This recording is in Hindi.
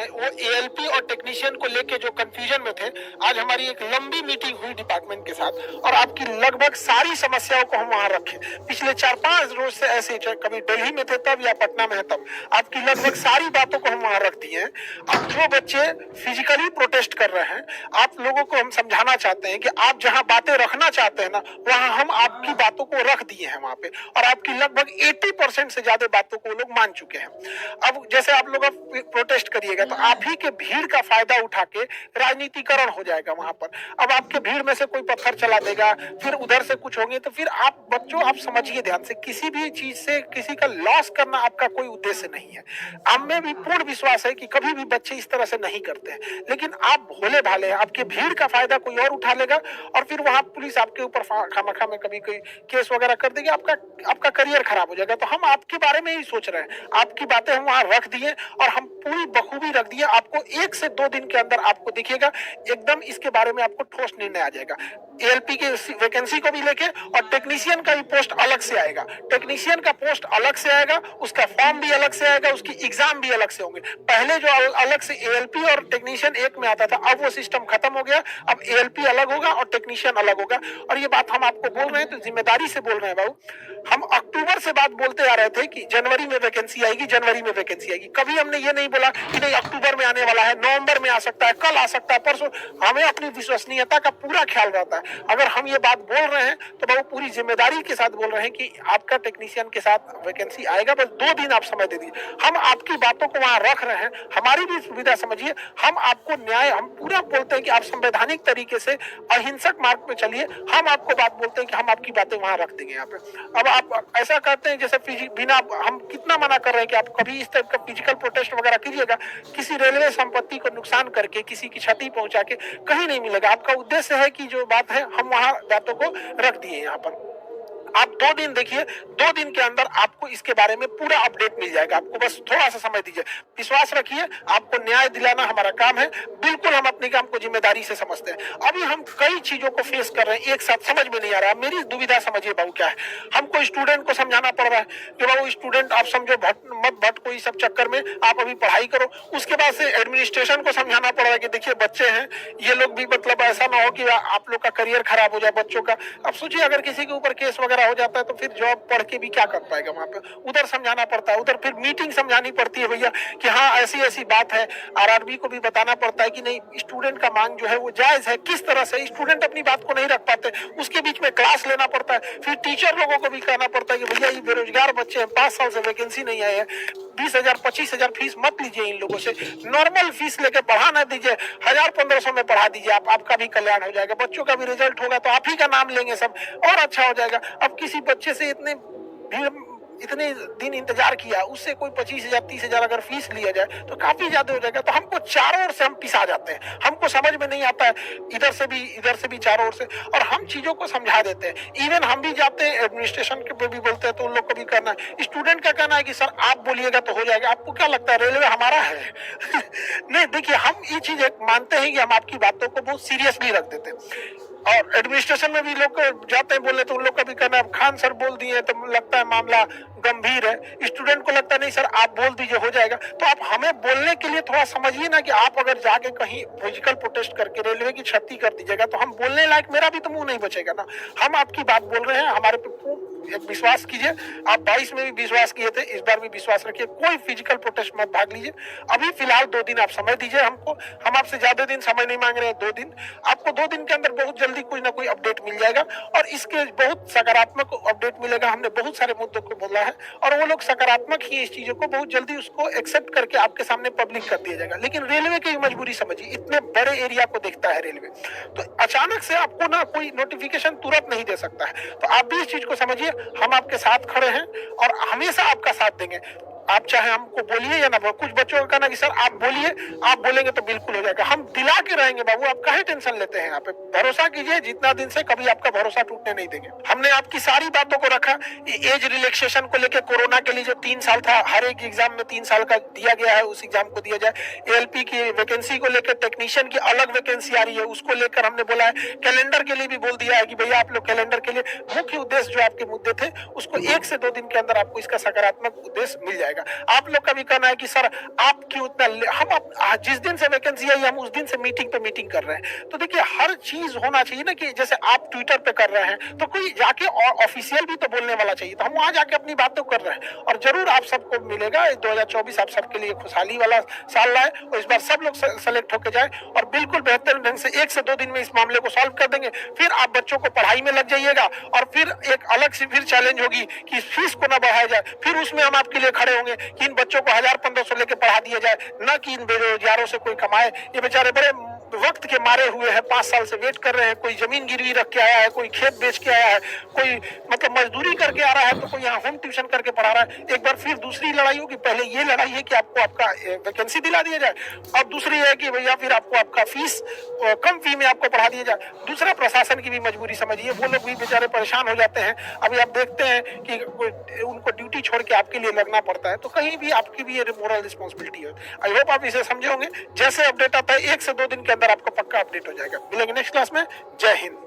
हैं वो एएलपी और टेक्नीशियन को लेके जो कंफ्यूजन में थे, आज हमारी एक लंबी मीटिंग हुई डिपार्टमेंट के साथ और आपकी लगभग सारी समस्याओं को हम वहां रखे। पिछले 4-5 रोज से ऐसे, कभी दिल्ली में थे तब या पटना में है तब, आपकी लगभग सारी बातों को हम वहां रख दिए हैं। अब जो बच्चे फिजिकली प्रोटेस्ट कर रहे हैं, आप लोगों को हम समझाना चाहते हैं कि आप जहां बातें रखना चाहते हैं ना, वहां हम आपकी बातों को रख दिए हैं वहां पे, और आपकी लगभग 80% से ज्यादा बातों को लोग मान चुके हैं। अब जैसे आप लोग अब प्रोटेस्ट करिएगा तो आप ही के भीड़ का फायदा उठा के राजनीतिकरण हो जाएगा वहां पर। अब आपके भीड़ में से कोई पत्थर चला देगा, फिर उधर से कुछ होंगे, तो फिर आप बच्चों आप समझिए ध्यान से, किसी भी चीज से किसी का लॉस करना आपका कोई उद्देश्य नहीं है। हम में भी पूर्ण विश्वास है कि कभी भी बच्चे इस तरह से नहीं करते हैं, लेकिन आप भोले भाले हैं, आपके भीड़ का फायदा कोई और उठा लेगा और फिर वहां पुलिस आपके ऊपर खामखा में कभी कोई केस वगैरह कर देगी, आपका करियर खराब हो जाएगा। तो हम आपके बारे में ही सोच रहे हैं, आपकी बातें हम वहां रख दिए और हम पूरी बखूबी रख दिए। आपको 1 से 2 दिन के अंदर आपको दिखेगा एकदम इसके बारे में आपको ठोस निर्णय आ जाएगा। एएलपी के वैकेंसी को भी लेके और टेक्नीशियन का भी पोस्ट अलग से आएगा, टेक्नीशियन का पोस्ट अलग से आएगा, उसका फॉर्म भी अलग से आएगा, उसकी एग्जाम भी अलग से होंगे। पहले जो अलग से एएलपी और टेक्नीशियन एक में आता था, अब वो सिस्टम खत्म हो गया। अब एएलपी अलग होगा और टेक्नीशियन अलग होगा। और ये बात हम आपको बोल रहे हैं तो जिम्मेदारी से बोल रहे हैं बाबू। हम अक्टूबर से बात बोलते आ रहे थे कि जनवरी में वैकेंसी आएगी, जनवरी में वैकेंसी आएगी। कभी हमने ये नहीं बोला कि नहीं अक्टूबर में आने वाला है, नवंबर में आ सकता है, कल आ सकता है, परसों। हमें अपनी विश्वसनीयता का पूरा ख्याल रहता है। अगर हम ये बात बोल रहे हैं तो बाबू पूरी जिम्मेदारी के साथ बोल रहे हैं कि आपका टेक्नीशियन के साथ वैकेंसी आएगा, बस 2 दिन आप समय दे दीजिए। हम आपकी बातों को वहां रख रहे हैं, हमारी भी सुविधा समझिए। हम आपको न्याय, हम पूरा बोलते हैं कि आप संवैधानिक तरीके से अहिंसक मार्ग पे चलिए। हम आपको बात बोलते हैं कि हम आपकी बातें वहां रख देंगे यहाँ पे। अब आप ऐसा करते हैं जैसे बिना, हम कितना मना कर रहे हैं कि आप कभी इस टाइप का फिजिकल प्रोटेस्ट वगैरह कीजिएगा, किसी रेलवे संपत्ति को नुकसान करके, किसी की क्षति पहुंचा के कहीं नहीं मिलेगा। आपका उद्देश्य है कि जो बात है हम वहां बातों को रख दिए यहाँ पर। आप 2 दिन देखिए, 2 दिन के अंदर आपको इसके बारे में पूरा अपडेट मिल जाएगा। आपको बस थोड़ा सा समय दीजिए, विश्वास रखिए, आपको न्याय दिलाना हमारा काम है। बिल्कुल हम अपने काम को जिम्मेदारी से समझते हैं। अभी हम कई चीजों को फेस कर रहे हैं एक साथ, समझ में नहीं आ रहा है। मेरी दुविधा समझिए बाबू क्या है। हमको स्टूडेंट को समझाना पड़ रहा है कि बाबू स्टूडेंट आप समझो, मत भटको इस सब चक्कर में, आप अभी पढ़ाई करो। उसके बाद से एडमिनिस्ट्रेशन को समझाना पड़ रहा है कि देखिए बच्चे हैं, ये लोग भी मतलब ऐसा ना हो कि आप लोग का करियर खराब हो जाए बच्चों का। अब सोचिए अगर किसी के ऊपर केस वगैरह हो जाता है तो फिर जॉब पढ़ के भी क्या कर पाएगा वहां पे। उधर समझाना पड़ता है, उधर फिर मीटिंग समझानी पड़ती है भैया कि हाँ ऐसी ऐसी बात है। आरआरबी को भी बताना पड़ता है कि नहीं स्टूडेंट का मांग जो है वो जायज है। किस तरह से स्टूडेंट अपनी बात को नहीं रख पाते, उसके बीच में क्लास लेना पड़ता है। फिर टीचर लोगों को भी कहना पड़ता है कि भैया ये बेरोजगार बच्चे हैं, 5 साल से वैकेंसी नहीं आई है, 20,000 25,000 फीस मत लीजिए इन लोगों से, नॉर्मल फीस लेके पढ़ा ना दीजिए, 1000-1500 में पढ़ा दीजिए। आपका भी कल्याण हो जाएगा, बच्चों का भी रिजल्ट होगा तो आप ही का नाम लेंगे सब, और अच्छा हो जाएगा। अब किसी बच्चे से इतने दिन इंतजार किया, उससे कोई 25,000 30,000 अगर फीस लिया जाए तो काफी ज्यादा हो जाएगा। तो हमको चारों ओर से हम पिसा जाते हैं, हमको समझ में नहीं आता है, इधर से भी चारों ओर से, और हम चीजों को समझा देते हैं। इवन हम भी जाते हैं एडमिनिस्ट्रेशन के पे भी बोलते हैं तो उन लोग को भी करना है। स्टूडेंट का कहना है कि सर आप बोलिएगा तो हो जाएगा। आपको क्या लगता है रेलवे हमारा है? नहीं, देखिए हम ये चीज मानते हैं कि हम आपकी बातों को बहुत सीरियसली रख देते हैं। और एडमिनिस्ट्रेशन में भी लोग जाते हैं बोलने तो उन लोग का भी कहना है खान सर बोल दिए तो लगता है मामला गंभीर है। स्टूडेंट को लगता है नहीं सर आप बोल दीजिए हो जाएगा। तो आप हमें बोलने के लिए थोड़ा समझिए ना कि आप अगर जाके कहीं फिजिकल प्रोटेस्ट करके रेलवे की क्षति कर दीजिएगा तो हम बोलने लायक, मेरा भी तो मुंह नहीं बचेगा ना। हम आपकी बात बोल रहे हैं, हमारे पे विश्वास कीजिए। आप 22 में भी विश्वास किए थे, इस बार भी विश्वास रखिए। कोई फिजिकल प्रोटेस्ट मत भाग लीजिए। अभी फिलहाल 2 दिन आप समय दीजिए हमको, हम आपसे ज्यादा दिन समय नहीं मांग रहे हैं, 2 दिन। आपको 2 दिन के अंदर बहुत जल्दी कोई ना कोई अपडेट मिल जाएगा और इसके बहुत सकारात्मक अपडेट मिलेगा। हमने बहुत सारे मुद्दों को बोला है और वो लोग सकारात्मक ही इस चीजों को बहुत जल्दी उसको एक्सेप्ट करके आपके सामने पब्लिक कर दिया जाएगा। लेकिन रेलवे की मजबूरी समझिए, इतने बड़े एरिया को देखता है रेलवे, तो अचानक से आपको ना कोई नोटिफिकेशन तुरंत नहीं दे सकता है। तो आप भी इस चीज को समझिए, हम आपके साथ खड़े हैं और हमेशा आपका साथ देंगे। आप चाहे हमको बोलिए या ना बोलिए। कुछ बच्चों का कहना कि सर आप बोलिए, आप बोलेंगे तो बिल्कुल हो जाएगा। हम दिला के रहेंगे बाबू, आप काहे टेंशन लेते हैं। यहाँ पे भरोसा कीजिए, जितना दिन से कभी आपका भरोसा टूटने नहीं देंगे। हमने आपकी सारी बातों को रखा। एज रिलैक्सेशन को लेकर कोरोना के लिए जो 3 साल था, हर एक एग्जाम में 3 साल का दिया गया है, उस एग्जाम को दिया जाए। एएलपी की वैकेंसी को लेकर टेक्नीशियन की अलग वैकेंसी आ रही है, उसको लेकर हमने बोला है। कैलेंडर के लिए भी बोल दिया है कि भैया आप लोग कैलेंडर के लिए मुख्य उद्देश्य जो आपके मुद्दे थे उसको 1 से 2 दिन के अंदर आपको इसका सकारात्मक उद्देश्य मिल जाएगा। जाएगा। आप लोग का भी कहना है कि सर आप क्यों इतना, जिस दिन से वैकेंसी आई हम उस दिन से मीटिंग पे मीटिंग कर रहे हैं। तो देखिए हर चीज होना चाहिए ना, कि जैसे आप ट्विटर पे कर रहे हैं तो कोई जाके ऑफिशियल भी तो बोलने वाला चाहिए, तो हम वहां जाके अपनी बात तो कर रहे हैं। और जरूर आप सबको मिलेगा 2024 आप सबके लिए खुशहाली वाला साल लाए और इस बार सब लोग सेलेक्ट होके जाए और बिल्कुल बेहतर ढंग से 1 से 2 दिन में इस मामले को सॉल्व कर देंगे। फिर आप बच्चों को पढ़ाई में लग जाइएगा और फिर एक अलग से फिर चैलेंज होगी कि फीस को ना बढ़ाया जाए। फिर उसमें हम आपके लिए खड़े होंगे कि इन बच्चों को 1000-1500 लेके पढ़ा दिया जाए, न कि इन बेरोजगारों से कोई कमाए। ये बेचारे बड़े वक्त के मारे हुए हैं, 5 साल से वेट कर रहे हैं। कोई जमीन गिरवी रख के आया है, कोई खेत बेच के आया है, कोई मतलब मजदूरी करके आ रहा है, तो कोई यहाँ होम ट्यूशन करके पढ़ा रहा है। एक बार फिर दूसरी लड़ाई होगी, पहले ये लड़ाई है कि आपको आपका वैकेंसी दिला दिया जाए और दूसरी है कि भैया फिर आपको आपका फीस कम फी में आपको पढ़ा दिया जाए। दूसरा प्रशासन की भी मजबूरी समझिए, वो लोग भी बेचारे परेशान हो जाते हैं। अभी आप देखते हैं कि उनको ड्यूटी छोड़ के आपके लिए लगना पड़ता है, तो कहीं भी आपकी भी ये मोरल रिस्पॉन्सिबिलिटी है। आई होप आप इसे समझे होंगे। जैसे अपडेट आता है 1 से 2 दिन के अंदर आपको पक्का अपडेट हो जाएगा। मिलेंगे नेक्स्ट क्लास में। जय हिंद।